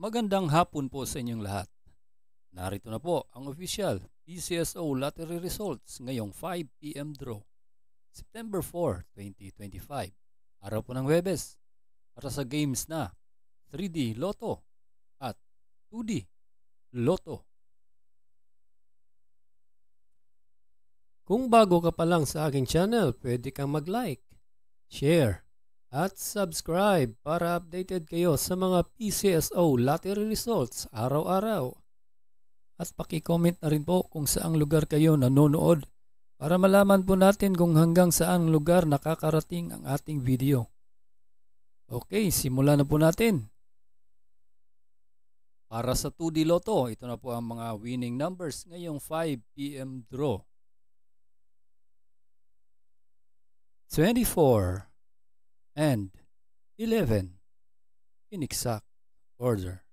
Magandang hapon po sa inyong lahat. Narito na po ang official PCSO lottery results ngayong 5 PM draw. September 4, 2025. Araw po ng Huwebes para sa games na 3D Lotto at 2D Lotto. Kung bago ka pa lang sa aking channel, pwede kang mag-like, share, at subscribe para updated kayo sa mga PCSO lottery results araw-araw. At paki-comment na rin po kung saang lugar kayo nanonood para malaman po natin kung hanggang saang lugar nakakarating ang ating video. Okay, simulan na po natin. Para sa 2D Lotto, ito na po ang mga winning numbers ngayong 5 PM draw. 24 and 11 in exact order.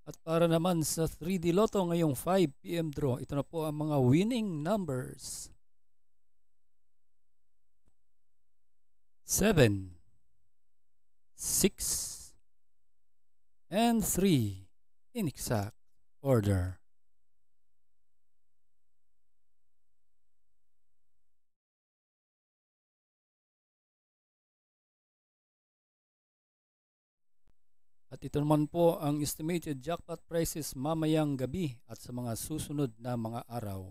At para naman sa 3D Lotto ngayong 5 PM draw, ito na po ang mga winning numbers. 7, 6, and 3 in exact order. At ito naman po ang estimated jackpot prices mamayang gabi at sa mga susunod na mga araw.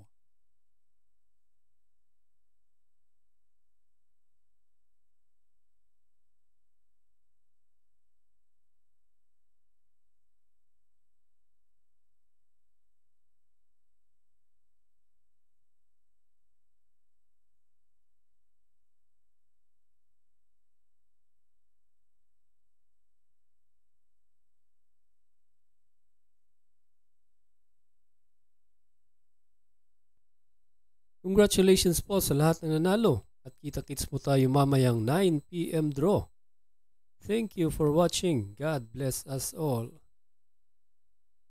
Congratulations po sa lahat ng nanalo at kita-kits mo tayo mamayang 9 PM draw. Thank you for watching. God bless us all.